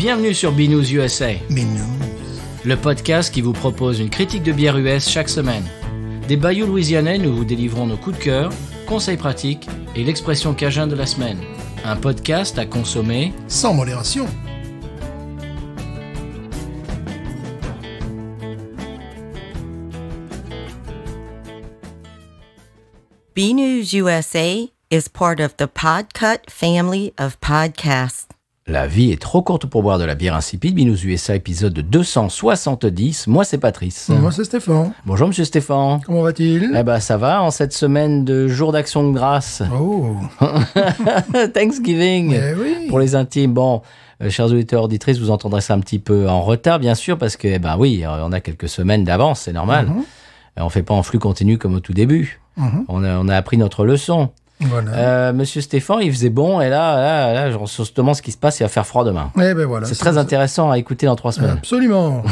Bienvenue sur Binous USA, Binous. le podcast qui vous propose une critique de bière US chaque semaine. Des bayous louisianais, nous vous délivrons nos coups de cœur, conseils pratiques et l'expression cajun de la semaine. Un podcast à consommer Sans modération. BNews USA is part of the Podcut family of podcasts. La vie est trop courte pour boire de la bière insipide. Binous USA, épisode 270. Moi, c'est Patrice. Moi, c'est Stéphane. Bonjour, monsieur Stéphane. Comment va-t-il? Eh ben, ça va en cette semaine de jour d'action de grâce. Oh, Thanksgiving. eh oui. Pour les intimes. Bon, chers auditeurs, auditrices, vous entendrez ça un petit peu en retard, bien sûr, parce que, ben oui, on a quelques semaines d'avance, c'est normal. On fait pas en flux continu comme au tout début. On a appris notre leçon. Voilà. Monsieur Stéphane, il faisait bon, et là, on se demande ce qui se passe, il va faire froid demain. Eh ben voilà. C'est très intéressant à écouter dans 3 semaines. Absolument.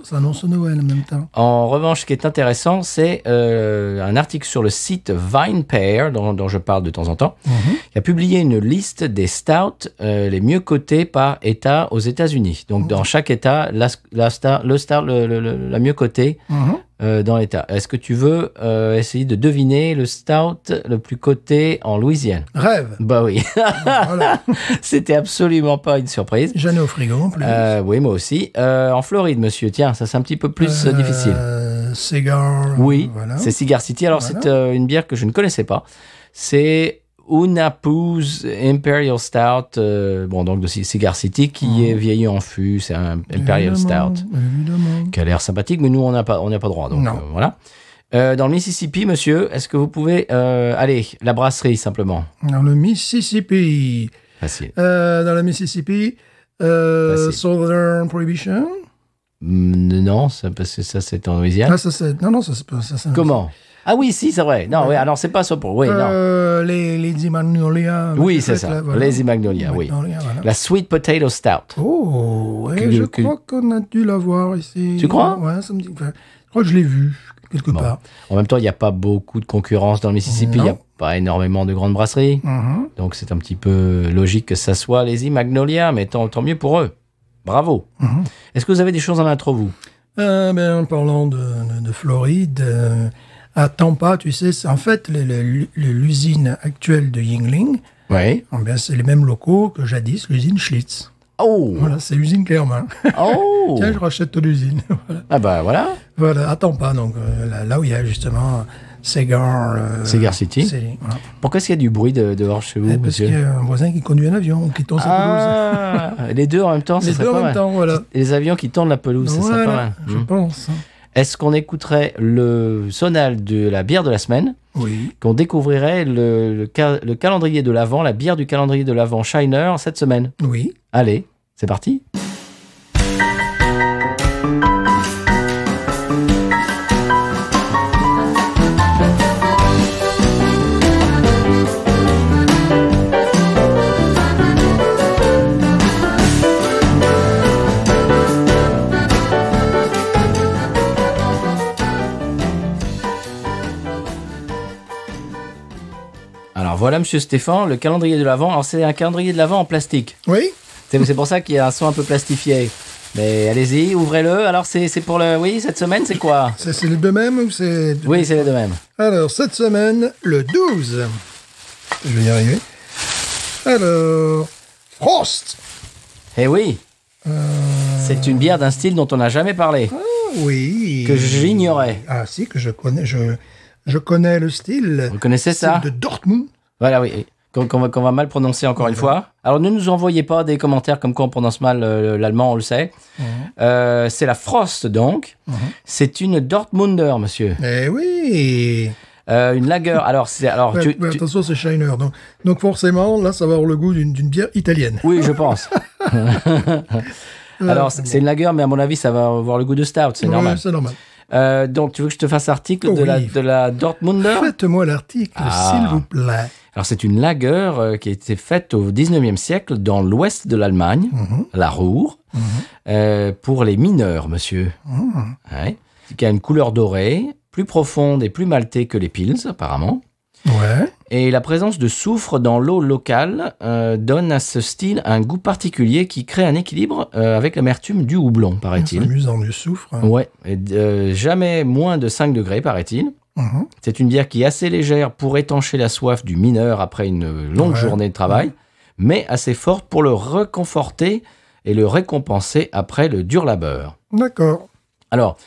Ça annonce Noël en même temps. En revanche, ce qui est intéressant, c'est un article sur le site VinePair, dont je parle de temps en temps, qui a publié une liste des stouts les mieux cotés par État aux États-Unis. Donc, dans chaque État, la mieux cotée dans l'État. Est-ce que tu veux essayer de deviner le stout le plus coté en Louisiane? Rêve. Bah oui. Voilà. C'était absolument pas une surprise. J'en ai au frigo en plus. Oui, moi aussi. En Floride, monsieur, tiens, ça c'est un petit peu plus difficile. Cigar. Oui, Voilà. c'est Cigar City. Alors, Voilà. c'est une bière que je ne connaissais pas. C'est Unapoose Imperial Stout, donc de Cigar City, qui est vieilli en fût. C'est un Imperial Évidemment, Stout Évidemment. qui a l'air sympathique, mais nous, on n'a pas droit. Donc, Non. voilà. Dans le Mississippi, monsieur, est-ce que vous pouvez... allez, la brasserie, simplement. Dans le Mississippi. Facile. Dans le Mississippi, Facile. Southern Prohibition. Non, ça, parce que ça, c'est en Louisiane. Ah, ça c'est... Non, ça c'est pas... Ça, c'est- Comment? Ah oui, si, c'est vrai. Non, oui, alors c'est pas ça pour... Oui, non. Les Lady Magnolia. Oui, c'est ça. Lazy Magnolia, oui. Magnolia, voilà. La Sweet Potato Stout. Oh, ouais, je crois qu'on a dû la voir ici. Tu crois? Ouais, ça me dit... Enfin, je crois que je l'ai vu quelque Bon. part. En même temps, il n'y a pas beaucoup de concurrence dans le Mississippi. Il n'y a Non. pas énormément de grandes brasseries. Donc, c'est un petit peu logique que ça soit Lazy Magnolia, mais tant mieux pour eux. Bravo. Est-ce que vous avez des choses en intro, vous? En parlant de Floride, à Tampa, tu sais, c'est en fait l'usine actuelle de Yuengling. Oui. C'est les mêmes locaux que jadis l'usine Schlitz. Oh! Voilà, c'est l'usine Clermont. Oh! Tiens, je rachète ton usine. Voilà. Ah bah voilà. Voilà, à Tampa, donc là où il y a justement Cigar City. Voilà. Pourquoi est-ce qu'il y a du bruit dehors chez vous, Parce monsieur? qu'il y a un voisin qui conduit un avion, qui tourne sa pelouse. Ah! Les deux en même temps, ça Les serait deux en pas même mal. temps, voilà. Et les avions qui tournent la pelouse, ça serait pas Voilà, mal. je pense. Est-ce qu'on écouterait le sonal de la bière de la semaine? Oui. Qu'on découvrirait le calendrier de l'Avent, la bière du calendrier de l'Avent Shiner cette semaine? Oui. Allez, c'est parti. Alors voilà, monsieur Stéphane, le calendrier de l'Avent. Alors c'est un calendrier de l'Avent en plastique. Oui. C'est pour ça qu'il y a un son un peu plastifié. Mais allez-y, ouvrez-le. Alors c'est pour le... Oui, cette semaine, c'est quoi? C'est les deux mêmes ou c'est... Oui, c'est les deux mêmes. Alors, cette semaine, le 12. Je vais y arriver. Alors, Frost. Eh oui, c'est une bière d'un style dont on n'a jamais parlé. Oui. Que j'ignorais. Ah si, que je connais. Je connais le style. Vous connaissez ça? C'est de Dortmund. Voilà, oui. Qu'on va mal prononcer encore une fois. Alors, ne nous envoyez pas des commentaires comme quoi on prononce mal l'allemand, on le sait. C'est la Frost, donc. C'est une Dortmunder, monsieur. Eh oui. Une lager. Alors, Attention, c'est Shiner. Donc forcément, là, ça va avoir le goût d'une bière italienne. Oui, je pense. Alors, c'est une lager, mais à mon avis, ça va avoir le goût de stout, c'est normal. C'est normal. Donc, tu veux que je te fasse l'article Oui. de la Dortmunder? Faites-moi l'article, s'il vous plaît. Alors, c'est une lager qui a été faite au 19e siècle dans l'ouest de l'Allemagne, la Ruhr, pour les mineurs, monsieur. Ouais. Qui a une couleur dorée, plus profonde et plus maltée que les Pils, apparemment. Ouais. Et la présence de soufre dans l'eau locale donne à ce style un goût particulier qui crée un équilibre avec l'amertume du houblon, C'est paraît-il. amusant du soufre. Ouais, et, jamais moins de 5 degrés, paraît-il. Mhm. C'est une bière qui est assez légère pour étancher la soif du mineur après une longue journée de travail, mais assez forte pour le réconforter et le récompenser après le dur labeur. D'accord. Alors,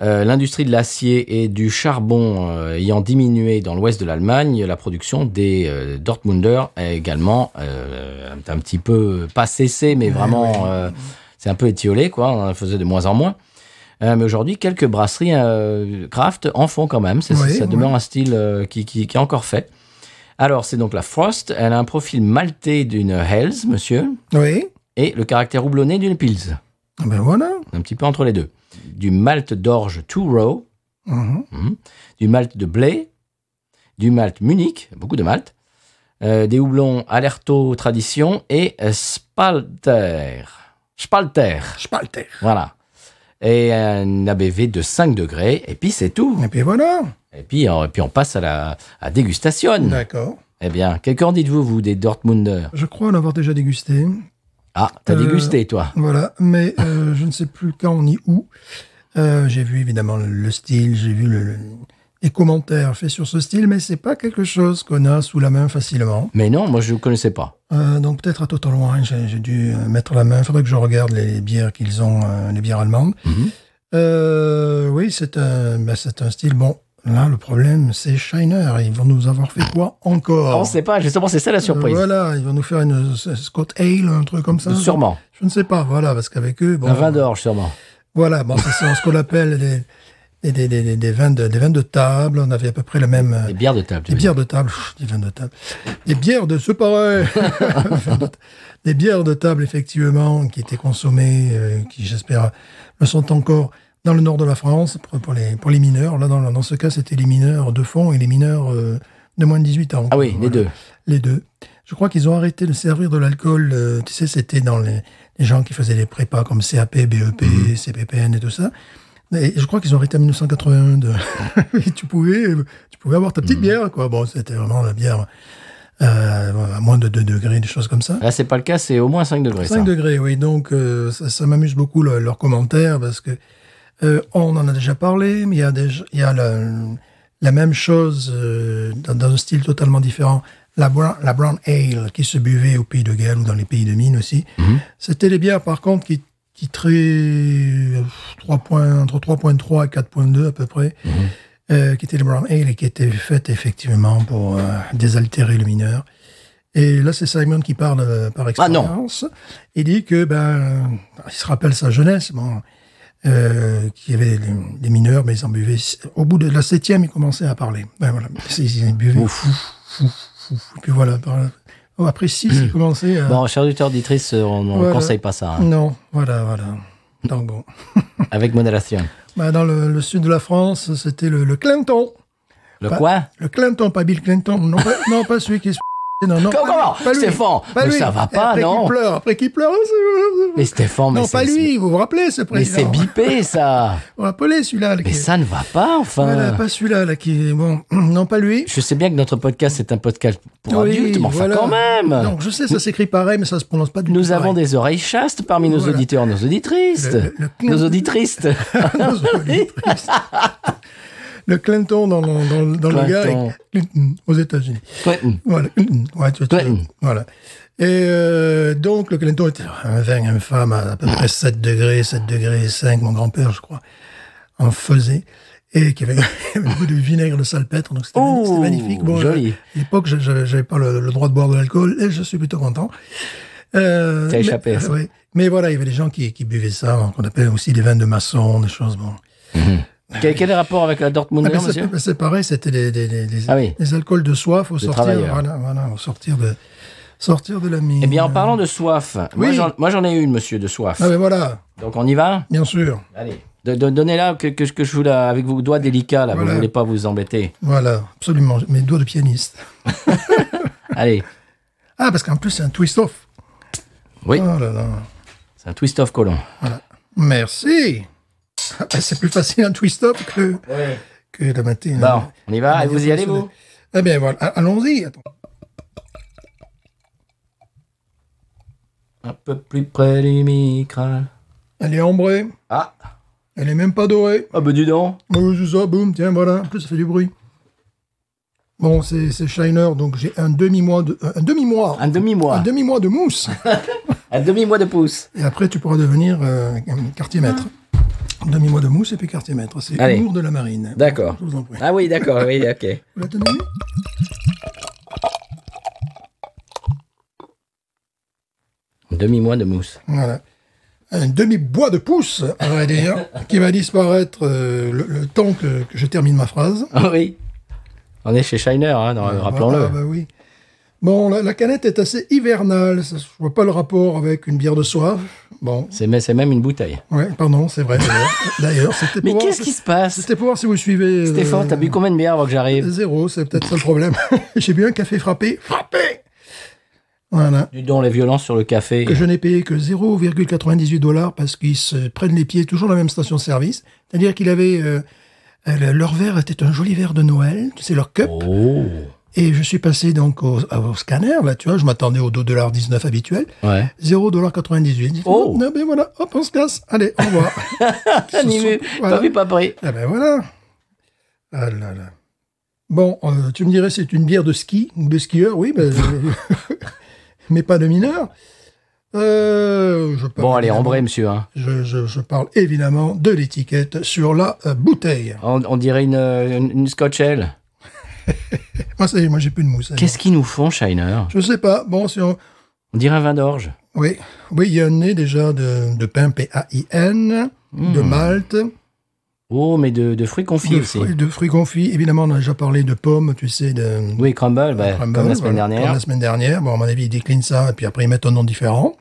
l'industrie de l'acier et du charbon ayant diminué dans l'ouest de l'Allemagne, la production des Dortmunder a également un petit peu, pas cessé, mais vraiment, c'est un peu étiolé, quoi. On en faisait de moins en moins. Mais aujourd'hui, quelques brasseries craft en font quand même. Ça demeure un style qui est encore fait. Alors, c'est donc la Frost. Elle a un profil maltais d'une Hells, monsieur, Oui. et le caractère houblonné d'une Pils. Ben voilà. Un petit peu entre les deux. Du malt d'orge Two Row, du malt de blé, du malt Munich, beaucoup de malt, des houblons Alerto Tradition et Spalter. Spalter. Voilà. Et un ABV de 5 degrés, et puis c'est tout. Et puis voilà. Et puis on passe à la dégustation. D'accord. Eh bien, qu'en dites-vous, vous, des Dortmunder? Je crois en avoir déjà dégusté. Ah, t'as dégusté, toi. Voilà, mais je ne sais plus quand ni où. J'ai vu évidemment le style, j'ai vu les commentaires faits sur ce style, mais c'est pas quelque chose qu'on a sous la main facilement. Mais non, moi je ne connaissais pas. Donc peut-être à Total Wine, j'ai dû mettre la main. Il faudrait que je regarde les bières qu'ils ont, les bières allemandes. Oui, c'est un style. Bon, là le problème c'est Shiner. Ils vont nous avoir fait quoi encore? On ne sait pas, justement, c'est ça la surprise. Voilà, ils vont nous faire une Scott Ale, un truc comme ça. Sûrement. Je ne sais pas, voilà, parce qu'avec eux... Bon, Un vin d'orge, sûrement. Voilà, bon, c'est ce qu'on appelle des vins de table. On avait à peu près le même... Des bières de table. Des bières de table, des vins de table. Des bières de... C'est pareil. Des bières de table, effectivement, qui étaient consommées, qui, j'espère, le sont encore dans le nord de la France, pour les mineurs. Là, dans ce cas, c'était les mineurs de fond et les mineurs de moins de 18 ans. Ah oui, voilà. les deux. Les deux. Je crois qu'ils ont arrêté de servir de l'alcool. Tu sais, c'était dans les gens qui faisaient des prépas comme CAP, BEP, CPPN et tout ça. Et je crois qu'ils ont arrêté en 1981. Et tu pouvais avoir ta petite bière, quoi. Bon, c'était vraiment la bière à moins de 2 degrés, des choses comme ça. Là, c'est pas le cas, c'est au moins 5 degrés. 5 degrés, oui. Donc, ça m'amuse beaucoup leurs commentaires parce que on en a déjà parlé, mais il y a la même chose dans un style totalement différent. La Brown Ale qui se buvait au Pays de Galles ou dans les pays de mine aussi. C'était les bières, par contre, qui traient entre 3.3 et 4.2 à peu près, qui étaient les Brown Ale et qui étaient faites effectivement pour désaltérer le mineur. Et là, c'est Simon qui parle par expérience. Il dit que, il se rappelle sa jeunesse, qu'il y avait des mineurs, mais ils en buvaient. Au bout de la 7e, ils commençaient à parler. Voilà. Ils buvaient et puis voilà. Après 6, ils commençaient à... Bon, chers auditeurs, auditrices, on ne conseille pas ça. Hein. Non, voilà. Donc bon. Avec modération. Dans le sud de la France, c'était le Clinton. Quoi? Le Clinton, pas Bill Clinton. Non, pas celui qui est... Non, Comment? Pas lui. Stéphane, Pas mais lui. ça va pas, non? Après qu'il pleure. Mais Stéphane, mais non, pas lui, vous vous rappelez ce Mais c'est président. bipé, ça. Vous vous rappelez celui-là. Mais ça ne va pas, enfin. Voilà, pas celui-là, là, qui est... Bon, non, pas lui. Je sais bien que notre podcast, c'est un podcast pour adultes, mais enfin, voilà. quand même. Donc, je sais, ça s'écrit pareil, mais ça se prononce pas du tout Nous avons pareil. des oreilles chastes parmi nos auditeurs, nos auditrices. Nos auditrices. Nos auditrices. Le Clinton dans le gars avec Clinton aux États-Unis. Clinton. Voilà. Ouais, Clinton. Voilà. Et donc, le Clinton était un vin infâme à peu près 7 degrés 5, mon grand-père, je crois, en faisait. Et qui avait un goût de vinaigre de salpêtre. Donc, c'était magnifique. Bon, joli. À l'époque, j'avais pas le droit de boire de l'alcool et je suis plutôt content. T'as échappé à ça. Oui. Mais voilà, il y avait des gens qui buvaient ça, qu'on appelait aussi des vins de maçon, des choses, bon. Quel est le rapport avec la Dortmunder, monsieur? C'est pareil, c'était les alcools de soif au sortir, au sortir de la mine. Eh bien, en parlant de soif, Oui. moi j'en ai une, monsieur, de soif. Ah ben voilà, Donc on y va? bien sûr. Allez. Donnez-la que je vous la, avec vos doigts délicats, là, Voilà. vous voulez pas vous embêter. Voilà, absolument. Mes doigts de pianiste. Allez. Ah, parce qu'en plus, c'est un twist-off. Oui, Oh là là. c'est un twist-off colon. Voilà. Merci. Ah, ben, c'est plus facile un twist-off que la matinée. Bon, on y va? Et vous y allez, vous? Eh bien, voilà. Allons-y. Attends. Un peu plus près du micro. Elle est ambrée. Ah, Elle est même pas dorée. ah bah dis donc. Oh, c'est ça, boum, tiens, voilà. En plus, ça fait du bruit. Bon, c'est Shiner, donc j'ai un demi-mois de... un demi-mois. Un demi-mois. Un demi-mois de mousse. Un demi-mois de pouce. Et après, tu pourras devenir quartier-maître. Demi-mois de mousse et puis quartier-maître. C'est Allez. Humour de la marine. D'accord. Je vous en prie. Ah oui, d'accord, oui, ok. Vous la tenez? Un demi-mois de mousse. Voilà. Un demi-bois de pouce, à vrai dire, qui va disparaître le temps que je termine ma phrase. Ah oui. On est chez Shiner, hein, rappelons-le. Ah, bah oui. Bon, la canette est assez hivernale. Je vois pas le rapport avec une bière de soif. Bon, C'est même une bouteille. ouais, pardon, c'est vrai. D'ailleurs, c'était Mais pour voir qu'est-ce qui se passe? C'était pour voir si vous suivez. Stéphane, t'as bu combien de bières avant que j'arrive? Zéro, c'est peut-être ça le problème. J'ai bu un café frappé. Frappé. Voilà. Du don, les violences sur le café. Que je n'ai payé que 0,98 $ parce qu'ils se prennent les pieds toujours dans la même station-service. C'est-à-dire qu'il avait... leur verre était un joli verre de Noël, c'est leur cup. Oh. Et je suis passé donc au scanner, là, tu vois, je m'attendais au 2,19 $ habituel. Ouais. 0,98 $. Oh. Non, ben voilà, hop, on se casse. Allez, au revoir. Animé, Voilà. pas vu, pas pris. Ah ben voilà. Ah là là. Bon, tu me dirais, c'est une bière de ski, ou de skieur, oui, ben, mais pas de mineur. Je parle Bon, allez, évidemment- embrayez, monsieur. Hein. Je parle évidemment de l'étiquette sur la bouteille. On dirait une Scotch Ale. Moi, j'ai plus de mousse. Qu'est-ce qu'ils nous font, Shiner? Je sais pas. Bon, si on... On dirait un vin d'orge. Oui, il y a un nez déjà de pain, P-A-I-N, de malt, Oh, mais de fruits confits aussi. de fruits confits. Évidemment, on a déjà parlé de pommes, tu sais, de Oui, crumble, bah, crumble, comme la semaine voilà, dernière. Comme la semaine dernière. Bon, à mon avis, ils déclinent ça, et puis après, ils mettent un nom différent.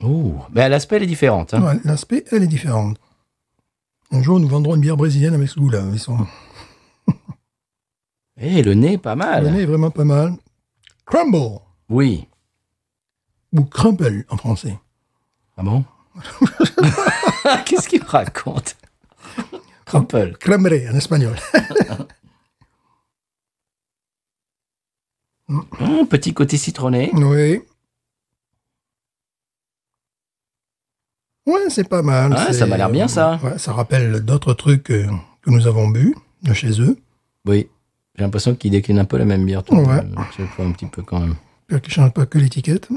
Oh, bah, l'aspect, elle est différente. Hein. Ouais, l'aspect, elle est différente. Un jour, nous vendrons une bière brésilienne avec ce goût-là. Ils sont... Eh, le nez, pas mal. Le nez est vraiment pas mal. Crumble, Oui. ou crumble en français. Ah bon? Qu'est-ce qu'il raconte? Crumple. Crumble en espagnol. Petit côté citronné. Oui. Ouais, c'est pas mal. Ah, ça m'a l'air bien, ça. Ouais, ça rappelle d'autres trucs que nous avons bu de chez eux. Oui. J'ai l'impression qu'il décline un peu la même bière. Tout Ouais. Je vois un petit peu quand même. Puis qui ne change pas que l'étiquette.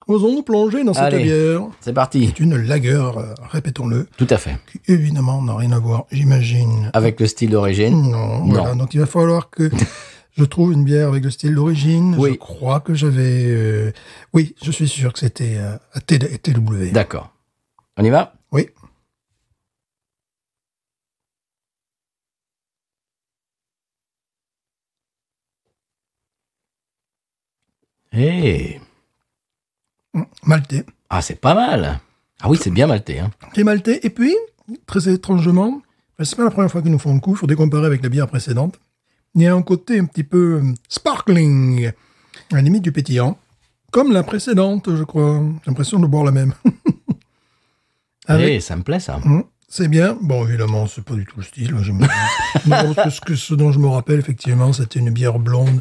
Osons-nous plonger dans cette Allez. bière. C'est parti. C'est une lager, répétons-le, Tout à fait. qui évidemment n'a rien à voir, j'imagine. Avec le style d'origine. Non, voilà. Donc il va falloir que je trouve une bière avec le style d'origine. Oui. Je crois que j'avais... Oui, je suis sûr que c'était TW. D'accord. On y va? Oui. Eh. Maltais. Ah, c'est pas mal. Ah oui, c'est bien maltais. Hein. C'est maltais. Et puis, très étrangement, c'est pas la première fois qu'ils nous font le coup, il faudrait comparer avec la bière précédente. Il y a un côté un petit peu sparkling, à la limite du pétillant, comme la précédente, je crois. J'ai l'impression de boire la même. Eh, ça me plaît, ça. C'est bien. Bon, évidemment, c'est pas du tout le style. Non, ce dont je me rappelle, effectivement, c'était une bière blonde,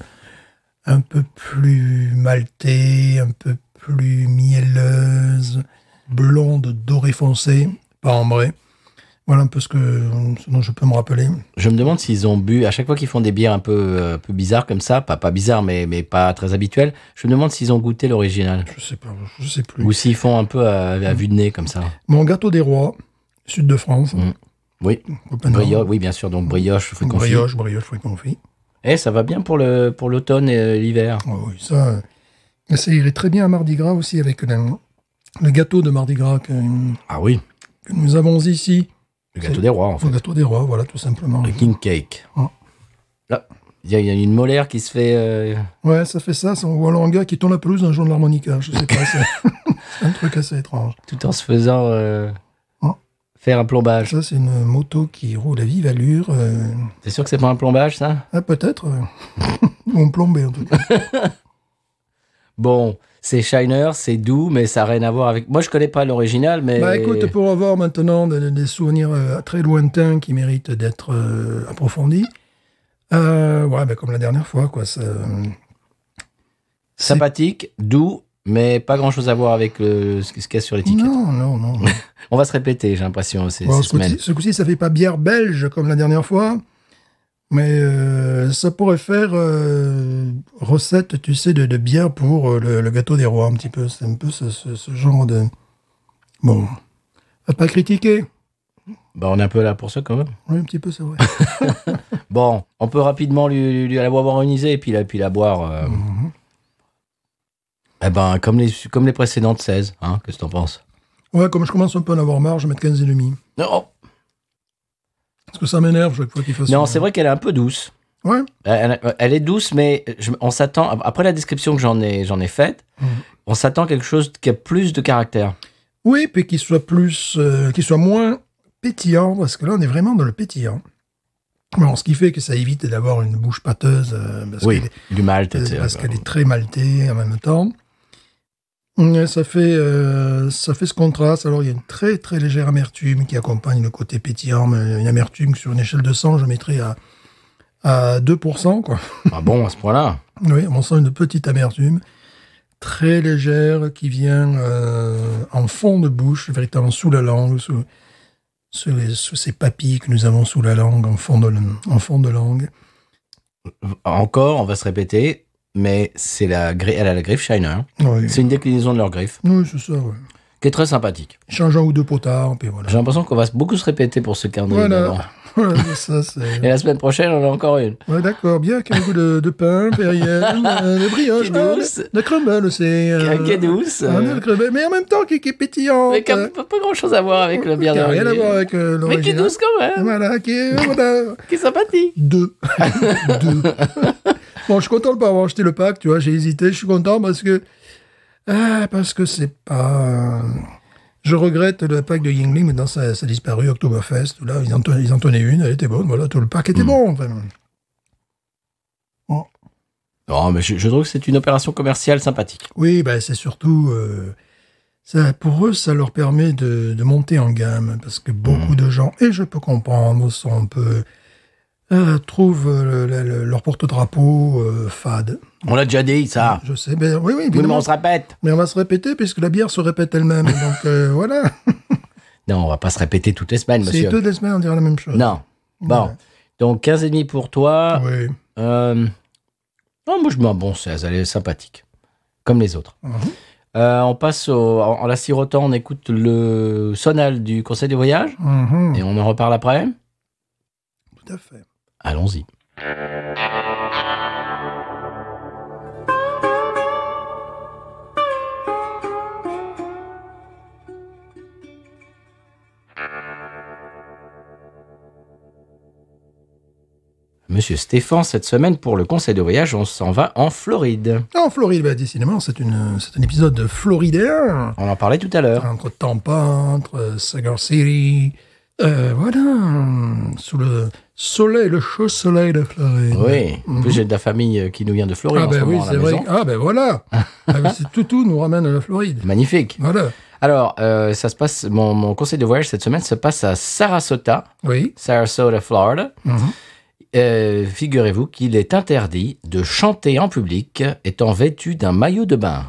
un peu plus maltais, un peu plus mielleuse, blonde, dorée foncée, pas ambrée. Voilà un peu ce dont je peux me rappeler. Je me demande s'ils ont bu, à chaque fois qu'ils font des bières un peu bizarres comme ça, pas bizarres, mais pas très habituelles, je me demande s'ils ont goûté l'original. Je sais pas, je sais plus. Ou s'ils font un peu à vue de nez comme ça. Mon gâteau des rois, sud de France. Oui. Brioche, oui, bien sûr. Donc brioche, fruits confits. Brioche, fruits confits. Eh, ça va bien pour l'automne et l'hiver. Oh, oui, ça irait très bien à Mardi Gras aussi avec le gâteau de Mardi Gras que Ah oui. nous avons ici. Le gâteau des rois, en Le fait. gâteau des rois, voilà, tout simplement. Le king cake. Oh. Là, il y a une molaire qui se fait... Ouais, ça fait ça. Ou alors un gars qui tourne la pelouse d'un jour de l'harmonica. Je sais pas, c'est un truc assez étrange. tout en se faisant Oh. faire un plombage. Ça, c'est une moto qui roule à vive allure. C'est sûr que c'est pas un plombage, ça? Ah, peut-être. Ou un plombé, en tout cas. Bon, c'est Shiner, c'est doux, mais ça n'a rien à voir avec... Moi, je connais pas l'original, mais... Bah écoute, pour avoir maintenant des souvenirs très lointains qui méritent d'être approfondis, Ouais, ben, comme la dernière fois, quoi. Sympathique, doux, mais pas grand-chose à voir avec ce qu'il y a sur l'étiquette. Non. On va se répéter, j'ai l'impression, ces Bon, semaines. ce coup-ci, ça fait pas bière belge comme la dernière fois, mais ça pourrait faire recette, tu sais, de bière pour le gâteau des rois, un petit peu. C'est un peu ce genre de... Bon, à pas critiquer. Bah, on est un peu là pour ça, quand même. Oui, un petit peu, c'est vrai. Bon, on peut rapidement lui la boire harmonisée et puis la boire... Eh ben, comme les précédentes 16, hein, qu'est-ce que t'en penses? Ouais, comme je commence un peu à en avoir marre, je vais mettre 15,5. Non, Parce que ça m'énerve chaque fois qu'il fasse non, ça. c'est vrai qu'elle est un peu douce. Ouais. Elle est douce, mais on s'attend, après la description que j'en ai faite, on s'attend à quelque chose qui a plus de caractère. Oui, puis qu'il soit qu'il soit moins pétillant, parce que là, on est vraiment dans le pétillant. Bon, ce qui fait que ça évite d'avoir une bouche pâteuse, parce Oui, qu'elle est- du malt, parce qu'elle est très maltée en même temps. Ça fait ce contraste. Alors, il y a une très, très légère amertume qui accompagne le côté pétillant, mais une amertume que sur une échelle de 100, je mettrais à 2%, quoi. Ah bon, à ce point-là? Oui, on sent une petite amertume très légère qui vient en fond de bouche, véritablement sous la langue, sous ces papilles que nous avons sous la langue, en fond de langue. Encore, on va se répéter, mais elle a la griffe Shiner. Oui, C'est une déclinaison de leur griffe, oui, c'est ça, ouais. qui est très sympathique. Change un ou deux potards, puis voilà. J'ai l'impression qu'on va beaucoup se répéter pour ce calendrier d'avant. Voilà. Voilà, ça, c'est... Et la semaine prochaine, on en a encore une. Ouais, d'accord, bien, avec un goût de pain, Perrier, de brioche, Qui est douce. de crumble, c'est... Qui est douce. de crumble, mais en même temps, qui est pétillant. Mais qui n'a pas grand-chose à voir avec le bière Qui a rien à d'origine. voir avec Mais qui est l'original. douce quand même. Voilà, qui est... voilà. Qui est sympathique. Deux. Bon, je suis content de ne pas avoir acheté le pack, tu vois, j'ai hésité, je suis content parce que c'est pas... Je regrette le pack de Yuengling, maintenant ça a disparu, Oktoberfest, là, ils en tenaient une, elle était bonne, voilà, tout le pack était bon, enfin. Bon. Non, mais je trouve que c'est une opération commerciale sympathique. Oui, ben c'est surtout... ça, pour eux, ça leur permet de monter en gamme, parce que beaucoup de gens, et je peux comprendre, sont un peu... trouvent leur porte-drapeau fade. On l'a déjà dit, ça. Je sais, ben oui, Oui, mais évidemment. on se répète. Mais on va se répéter puisque la bière se répète elle-même. Donc voilà. Non, on va pas se répéter toutes les semaines, C'est monsieur. toutes les semaines on dirait la même chose. Non. Bon. Ouais. Donc, 15,5 pour toi. Oui. Non, moi, je mets un bon 16. Elle est sympathique. Comme les autres. On passe en la sirotant, on écoute le sonal du conseil de voyage. Mhm. Et on en reparle après. Tout à fait. Allons-y. Monsieur Stéphane, cette semaine, pour le conseil de voyage, on s'en va en Floride. En Floride, ben, décidément, c'est un épisode floridéen. On en parlait tout à l'heure. Entre Tampa, entre Cigar City. Voilà. Sous le soleil, le chaud soleil de Floride. Oui. En plus, j'ai de la famille qui nous vient de Floride Ah en ce ben oui, moment à la c'est vrai. maison. Ah ben voilà. Ah, ben, tout nous ramène à la Floride. Magnifique. Voilà. Alors, ça se passe. Mon conseil de voyage cette semaine se passe à Sarasota, Oui. Florida. Mhm. Figurez-vous qu'il est interdit de chanter en public étant vêtu d'un maillot de bain.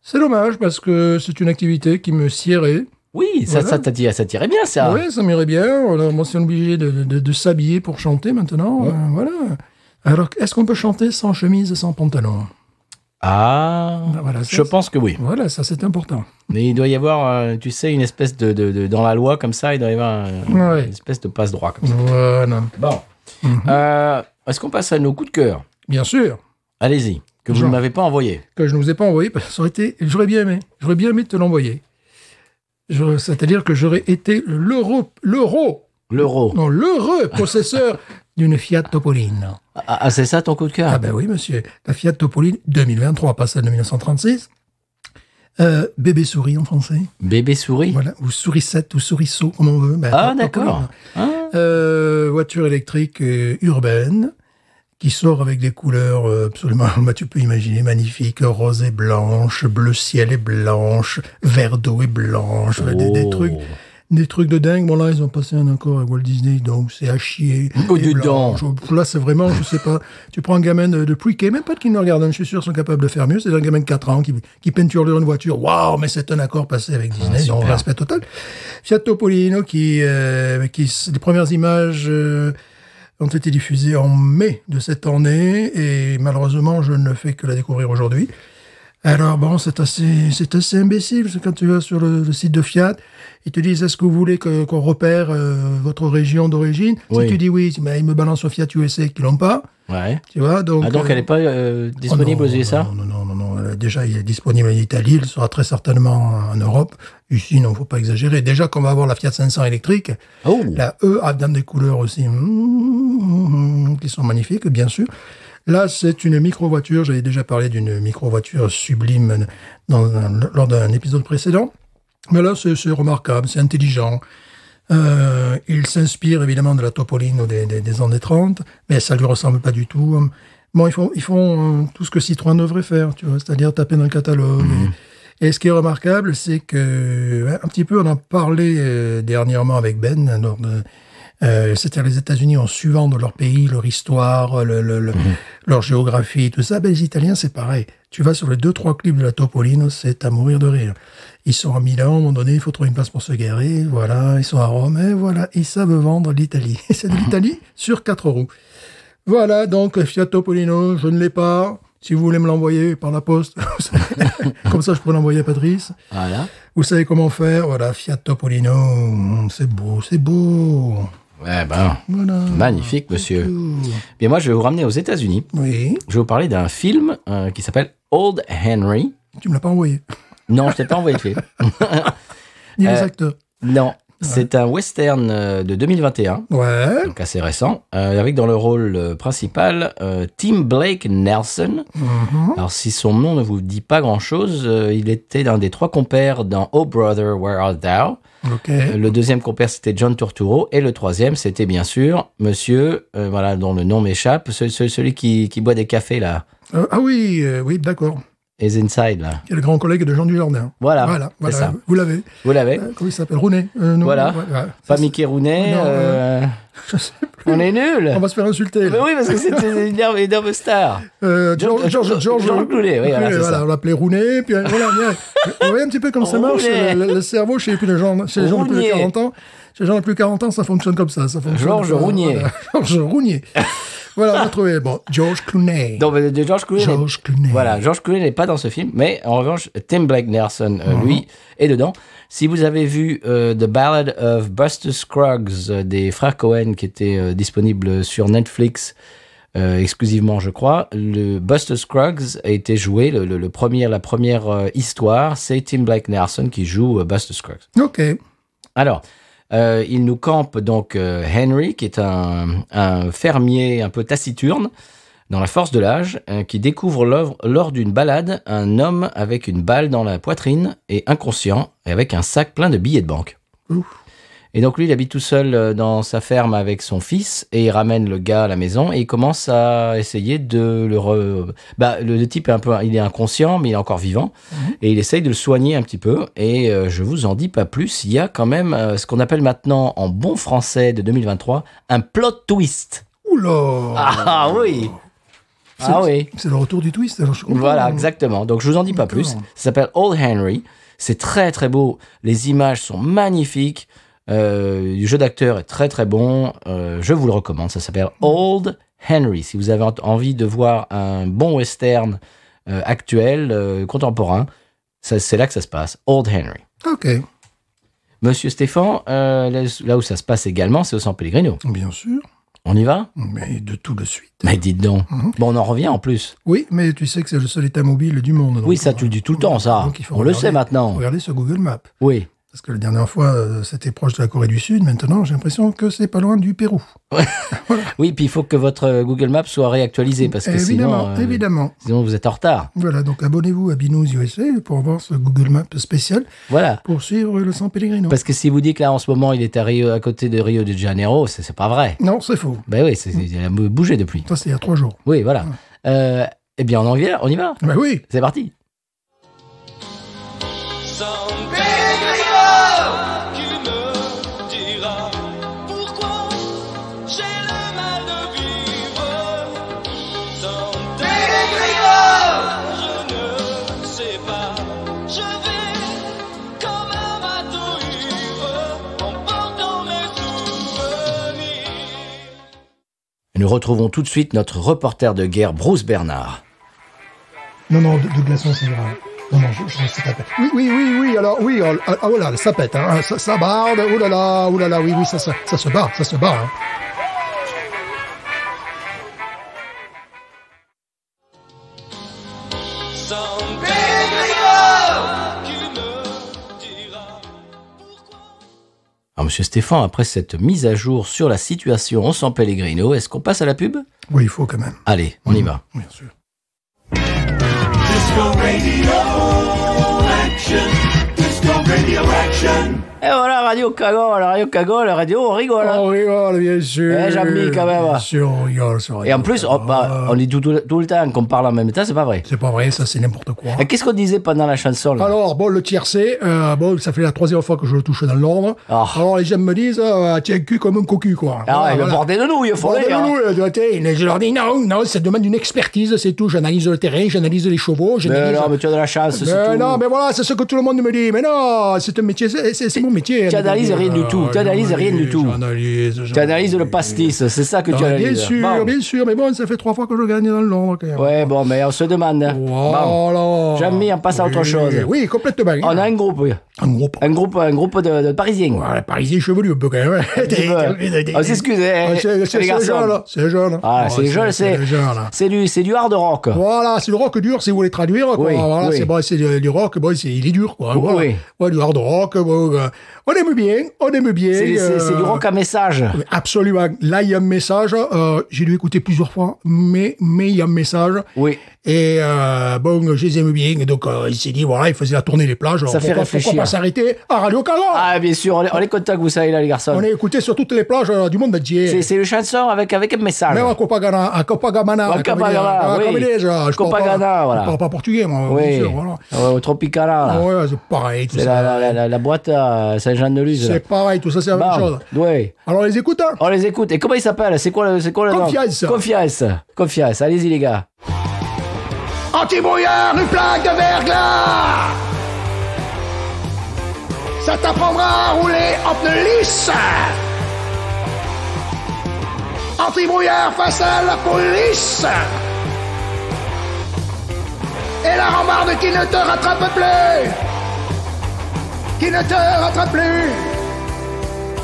C'est dommage parce que c'est une activité qui me siérait. Oui, Voilà. ça t'irait bien, ça. Oui, ça m'irait bien. On est obligé de s'habiller pour chanter maintenant. Ouais. Voilà. Alors, est-ce qu'on peut chanter sans chemise et sans pantalon? Ah, Voilà, ça, je pense que oui. Voilà, ça c'est important. Mais il doit y avoir, tu sais, une espèce de dans la loi comme ça, il doit y avoir Ouais. une espèce de passe-droit comme ça. Voilà. Bon. Est-ce qu'on passe à nos coups de cœur? Bien sûr, Allez-y, que vous Genre. ne m'avez pas envoyé. que je ne vous ai pas envoyé, parce que ça aurait été, j'aurais bien aimé. J'aurais bien aimé te l'envoyer. C'est-à-dire que j'aurais été l'heureux possesseur d'une Fiat Topolino. Ah, c'est ça ton coup de cœur? Ah ben oui, monsieur. La Fiat Topolino 2023, pas celle de 1936. Bébé souris en français. Bébé souris? Voilà, ou sourisette, ou sourisseau, comme on veut. Ben, Ah, pas d'accord. problème. Voiture électrique urbaine qui sort avec des couleurs absolument, bah, tu peux imaginer, magnifiques, rose et blanche, bleu ciel et blanche, vert d'eau et blanche, des trucs des trucs de dingue. Bon, là, ils ont passé un accord avec Walt Disney, donc c'est à chier. Oh, Et dis blanc. donc. Là, c'est vraiment, je sais pas, tu prends un gamin de pre-K, même pas de kindergarten, je suis sûr, sont capables de faire mieux. C'est un gamin de 4 ans qui peinture une voiture. Waouh, mais c'est un accord passé avec Disney, super. donc respect total. Fiat Topolino, les premières images ont été diffusées en mai de cette année, et malheureusement, je ne fais que la découvrir aujourd'hui. Alors bon, c'est assez imbécile, parce que quand tu vas sur le site de Fiat, ils te disent, est-ce que vous voulez qu'on repère votre région d'origine? Oui. Si tu dis oui, ben, ils me balancent au Fiat USA qui l'ont pas, Ouais. tu vois. Donc, Ah, donc elle n'est pas disponible oh aux non, USA? non. Déjà, il est disponible en Italie, il sera très certainement en Europe. Ici, non, faut pas exagérer. Déjà, qu'on va avoir la Fiat 500 électrique, Oh! la E a dans des couleurs aussi qui sont magnifiques, bien sûr. Là, c'est une micro-voiture. J'avais déjà parlé d'une micro-voiture sublime lors d'un épisode précédent. Mais là, c'est remarquable, c'est intelligent. Il s'inspire évidemment de la Topolino des années 30, mais ça lui ressemble pas du tout. Bon, ils font tout ce que Citroën devrait faire, tu vois, c'est-à-dire taper dans le catalogue. Et ce qui est remarquable, c'est que, un petit peu, on en parlait dernièrement avec Ben, lors de... c'est-à-dire les États-Unis, en suivant de leur pays, leur histoire, leur géographie, tout ça, ben, les Italiens, c'est pareil. Tu vas sur les 2-3 clips de la Topolino, c'est à mourir de rire. Ils sont à Milan, à un moment donné, il faut trouver une place pour se garer, voilà, ils sont à Rome, et voilà, ils savent vendre l'Italie. Et c'est de l'Italie sur 4 roues. Voilà, donc, Fiat Topolino, je ne l'ai pas. Si vous voulez me l'envoyer par la poste, comme ça je pourrais l'envoyer à Patrice. Voilà. Vous savez comment faire, voilà, Fiat Topolino, c'est beau. Ouais, ben, Voilà. magnifique, monsieur. Bien, moi, je vais vous ramener aux États-Unis. Oui, Je vais vous parler d'un film qui s'appelle Old Henry. tu me l'as pas envoyé. Non, je t'ai pas envoyé le film. Ni les acteurs. Non, c'est un western de 2021, Ouais. donc assez récent, avec dans le rôle principal Tim Blake Nelson. Alors, si son nom ne vous dit pas grand-chose, il était l'un des 3 compères dans Oh Brother, Where Art Thou? Ok. Le deuxième compère, c'était John Turturro. Et le troisième, c'était bien sûr monsieur, voilà, dont le nom m'échappe, celui qui boit des cafés, là. Ah oui, oui, d'accord. Is Inside, là. Qui est le grand collègue de Jean Dujardin. Voilà, c'est ça. Vous l'avez. Vous l'avez? Comment il s'appelle? Rounet. Non, Voilà. ouais. Pas Mickey Rooney. Non, je sais plus. On est nuls. On va se faire insulter. Mais Là. oui, parce que c'était une énorme star. George Clooney, oui, voilà, c'est ça. on l'appelait Rounet, puis voilà, bien. Vous voyez un petit peu comme ça marche, Rounet. le cerveau chez les gens de plus de Rougnier. 40 ans. Chez les gens de plus de 40 ans, ça fonctionne comme ça. Georges Rougnier. Voilà. Georges Rougnier. Voilà, on a trouvé. Bon, George Clooney. Donc, de George Clooney. George Clooney. Voilà, George Clooney n'est pas dans ce film, mais en revanche, Tim Blake Nelson, lui, est dedans. Si vous avez vu The Ballad of Buster Scruggs des frères Coen, qui était disponible sur Netflix exclusivement, je crois, le Buster Scruggs a été joué, la première histoire, c'est Tim Blake Nelson qui joue Buster Scruggs. OK. Alors, il nous campe donc Henry, qui est un fermier un peu taciturne, dans la force de l'âge, qui découvre lors d'une balade un homme avec une balle dans la poitrine et inconscient, et avec un sac plein de billets de banque. Ouf. Et donc lui, il habite tout seul dans sa ferme avec son fils, et il ramène le gars à la maison, et il commence à essayer de le type est il est inconscient, mais il est encore vivant, et il essaye de le soigner un petit peu, et je vous en dis pas plus, il y a quand même ce qu'on appelle maintenant, en bon français de 2023, un plot twist. Oula. Ah oui. Ah oui. C'est le retour du twist, alors je suis content. Voilà, exactement. Donc, je vous en dis pas plus. Ça s'appelle Old Henry. C'est très, très beau. Les images sont magnifiques. Le jeu d'acteur est très, très bon. Je vous le recommande. Ça s'appelle Old Henry. Si vous avez envie de voir un bon western actuel, contemporain, c'est là que ça se passe. Old Henry. OK. Monsieur Stéphane, là où ça se passe également, c'est au San Pellegrino. Bien sûr. On y va? Mais de tout de suite. Mais dites donc. Bon, on en revient en plus. Oui, mais tu sais que c'est le seul état mobile du monde. Donc, Oui, ça, tu le dis tout le temps, ça. donc il faut On le sait maintenant. Regardez sur Google Maps. Oui. Parce que la dernière fois, c'était proche de la Corée du Sud. Maintenant, j'ai l'impression que c'est pas loin du Pérou. Oui, puis il faut que votre Google Maps soit réactualisé parce que Évidemment. sinon vous êtes en retard. Voilà, donc abonnez-vous à Binous USA pour voir ce Google Maps spécial Voilà. pour suivre le San Pellegrino. Parce que si vous dites que là en ce moment il est à côté de Rio de Janeiro, c'est pas vrai. Non, c'est faux. Ben oui, il a bougé depuis. Ça, c'est il y a 3 jours. Oui, voilà. Eh bien, on y va. Bah oui. C'est parti. San Pellegrino qui me Nous retrouvons tout de suite notre reporter de guerre, Bruce Bernard. Non, de glaçons, c'est grave. Non, ça pète. Oui, alors, oui, oh là, ça pète, hein, ça barde, oh là là, oui, ça se barre, hein. Alors, monsieur Stéphane, après cette mise à jour sur la situation au San Pellegrino, est-ce qu'on passe à la pub? Oui, il faut quand même. Allez, on y va. Bien sûr. Disco Radio Action. Disco Radio Action. Et voilà, Radio Cagole, radio, on rigole. Hein. On rigole, bien sûr. Jean-Mi, quand même. Bien sûr, on rigole. Et en plus, on dit tout le temps qu'on parle en même temps, c'est pas vrai. C'est pas vrai, ça, c'est n'importe quoi. Et qu'est-ce qu'on disait pendant la chanson là? Alors, bon, le tiercé, ça fait la 3e fois que je le touche dans l'ordre. Oh. Alors, les gens me disent, tiens, cul comme un cocu, quoi. Ah ouais, le bordel de nous, il faut aller. Je leur dis, non, ça demande une expertise, c'est tout. J'analyse le terrain, j'analyse les chevaux. Mais tu as de la chance, c'est tout. Non, mais voilà, c'est ce que tout le monde me dit. Mais non, c'est un métier, c'est mon métier. Tu analyses rien du tout. Tu analyses rien du tout. Tu analyses le pastis, c'est ça que tu analyses. Bien sûr, mais bon, ça fait 3 fois que je gagne dans l'ordre, quand même. Ouais, bon, mais on se demande. Voilà. Bon. Jamais on passe à autre chose. Oui, complètement. On a un groupe, oui. Un groupe de Parisiens. Ouais, Parisiens chevelus, un peu quand même. On s'excuse, c'est les garçons. C'est jeune. Ah, c'est les jeunes, c'est du hard rock. Voilà, c'est le rock dur, si vous voulez traduire. Quoi. Oui, voilà, oui. c'est du rock, bon, il est dur. Quoi. Voilà. Oui. Ouais, du hard rock. Bon, on aime bien. C'est du rock à message. Absolument. Là, il y a un message. J'ai dû écouter plusieurs fois, mais il y a un message. Oui. Et bon, je les aime bien. Donc, il s'est dit, voilà, il faisait la tournée des plages. Ça fait réfléchir. Pourquoi pas s'arrêter à Radio Cagole? Ah, bien sûr, on est content que vous soyez là, les garçons. On est écouté sur toutes les plages du monde entier. C'est une chanson avec un message. Même à Copacabana. Oui. Copacabana, voilà. Je parle pas portugais, moi. Oui. Bien sûr, voilà. Au Tropicana, là. Ouais, c'est pareil. Tout C'est ça. la boîte à Saint-Jean-de-Luz. C'est pareil, tout ça, c'est la même chose. Oui. Alors, on les écoute, hein? On les écoute. Et comment ils s'appellent? C'est quoi le nom? Confiance. Allez-y, les gars. Anti-brouillard, une plaque de verglas. Ça t'apprendra à rouler en pneus lisses. Anti-brouillard face à la police. Et la rambarde qui ne te rattrape plus. Qui ne te rattrape plus.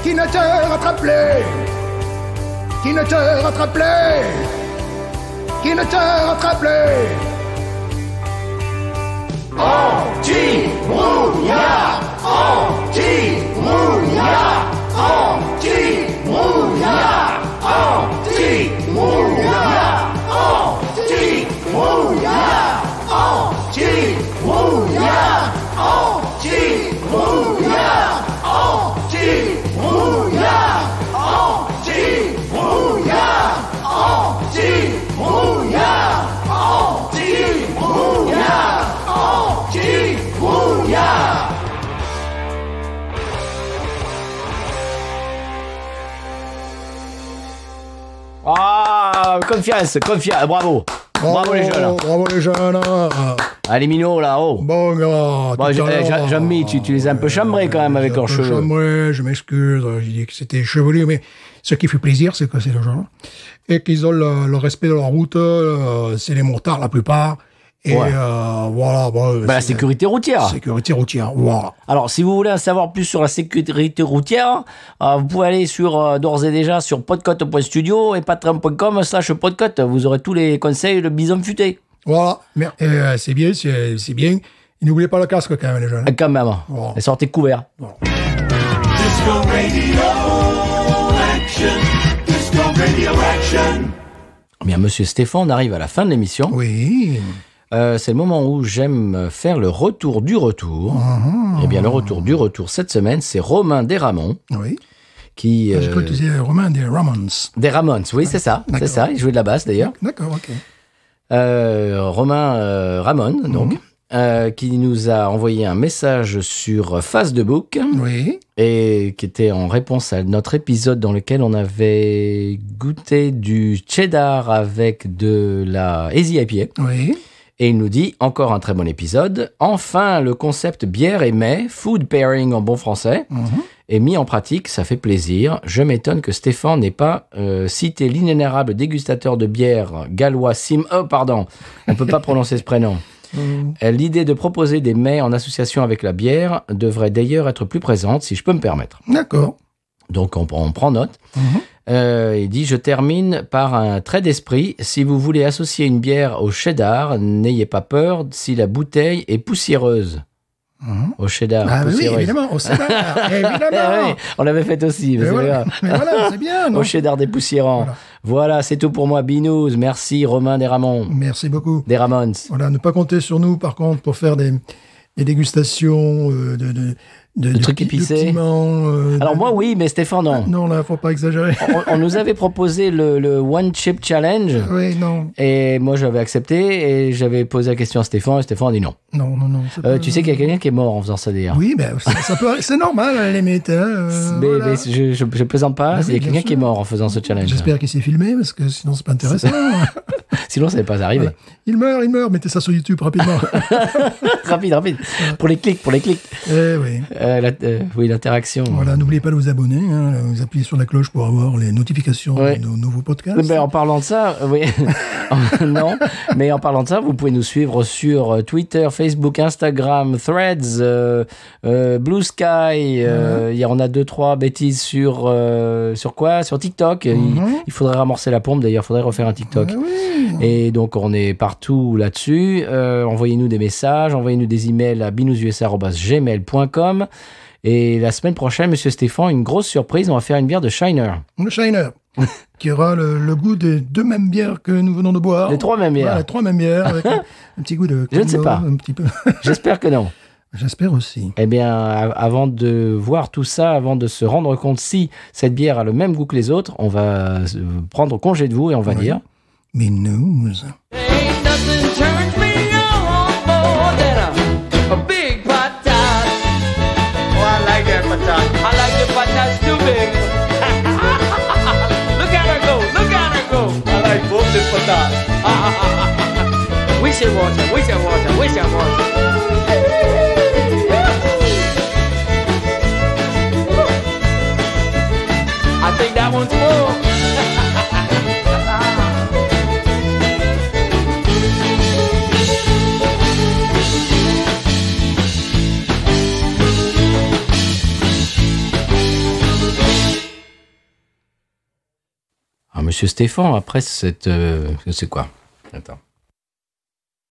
Qui ne te rattrape plus. Qui ne te rattrape plus. Qui ne te rattrape plus. Anti-brouillard, anti-brouillard, anti-brouillard, anti-brouillard, anti-brouillard, anti-brouillard, anti-brouillard, anti-brouillard, anti-brouillard, anti-brouillard, anti-brouillard. Anti-brouillard. Ah, confiance, bravo. Bravo les jeunes. Bravo les jeunes. Ah, les minots là, oh. Bon, Jean-Mi, tu les as un peu chambrés quand même avec leurs cheveux. Chambrés, je m'excuse. J'ai dit que c'était chevelu, mais ce qui fait plaisir, c'est que c'est les gens et qu'ils ont le respect de leur route. C'est les motards la plupart. Et ouais. Voilà. Bon, la sécurité routière. Sécurité routière, voilà. Alors, si vous voulez en savoir plus sur la sécurité routière, vous pouvez aller d'ores et déjà sur podcut.studio et patreon.com/podcut. Vous aurez tous les conseils de Bison Futé. Voilà. C'est bien. Et n'oubliez pas le casque quand même, les jeunes. Quand même. Voilà. Et sortez couverts. Voilà. Disco Radio Action. Disco Radio Action. Bien, monsieur Stéphane, on arrive à la fin de l'émission. Oui. C'est le moment où j'aime faire le retour du retour. Eh bien, le retour du retour cette semaine, c'est Romain Desramons. Oui. Qui, je crois que tu disais Romain des Ramones. Des Ramones, oui, c'est ça. C'est ça. Il jouait de la basse d'ailleurs. D'accord, ok. Romain Ramon, donc, qui nous a envoyé un message sur Facebook. Oui. Et qui était en réponse à notre épisode dans lequel on avait goûté du cheddar avec de la Hazy IPA. Oui. Et il nous dit, encore un très bon épisode. Enfin, le concept bière et mets, food pairing en bon français. Et mis en pratique, ça fait plaisir. Je m'étonne que Stéphane n'ait pas cité l'inénarrable dégustateur de bière gallois on peut pas prononcer ce prénom. L'idée de proposer des mets en association avec la bière devrait d'ailleurs être plus présente, si je peux me permettre. D'accord. Donc, on prend note. Il dit, je termine par un trait d'esprit. Si vous voulez associer une bière au cheddar, n'ayez pas peur si la bouteille est poussiéreuse. Au cheddar. Ah oui, poussiéreuse. évidemment, au cheddar, évidemment. Oui, on l'avait fait aussi. Mais voilà, c'est bien, non? Au cheddar dépoussiérant. Voilà, c'est tout pour moi. Binous. Merci, Romain des Ramones. Merci beaucoup. Des Ramones. Voilà, ne pas compter sur nous, par contre, pour faire des dégustations de trucs épicés. de piments, Alors moi, oui, mais Stéphane, non. Non, là, faut pas exagérer. On nous avait proposé le One Chip Challenge. Oui, non. Et moi, j'avais accepté et j'avais posé la question à Stéphane et Stéphane a dit non. Non. Tu sais qu'il y a quelqu'un qui est mort en faisant ça d'ailleurs. Oui, ben, ça peut, c'est normal, à la limite. Hein, Mais voilà. je plaisante pas, Ah il y a oui, quelqu'un bien qui est sûr. mort en faisant ce challenge. J'espère qu'il s'est filmé, parce que sinon, c'est pas intéressant. Sinon, ça n'est pas arrivé. Voilà. Il meurt, mettez ça sur YouTube rapidement. Rapide. Pour les clics. Eh oui. Oui, l'interaction. Voilà, n'oubliez pas de vous abonner, hein, vous appuyez sur la cloche pour avoir les notifications Ouais. de nos nouveaux podcasts. Ben, en parlant de ça, oui. Non, mais en parlant de ça, vous pouvez nous suivre sur Twitter, Facebook, Instagram, Threads, Blue Sky. On a 2-3 bêtises sur quoi? Sur TikTok. Il faudrait ramorcer la pompe. D'ailleurs, il faudrait refaire un TikTok. Ah oui. Et donc, on est partout là-dessus. Envoyez-nous des messages, envoyez-nous des emails à binoususa@gmail.com. Et la semaine prochaine, Monsieur Stéphane, une grosse surprise, on va faire une bière de Shiner. Le Shiner, qui aura le goût des 2 mêmes bières que nous venons de boire. Les 3 mêmes bières. Voilà, 3 mêmes bières, avec un petit goût de... Je ne sais pas. Un petit peu. J'espère que non. J'espère aussi. Eh bien, avant de voir tout ça, avant de se rendre compte si cette bière a le même goût que les autres, on va prendre congé de vous et on va dire... Binous. Ain't nothing turns me on more than a big patat. Oh, I like that patat. I like the patats too big. Look at her go. I like both the patats. We should watch her. I think that one's full. Ah, Monsieur Stéphane, après cette... c'est quoi? Attends.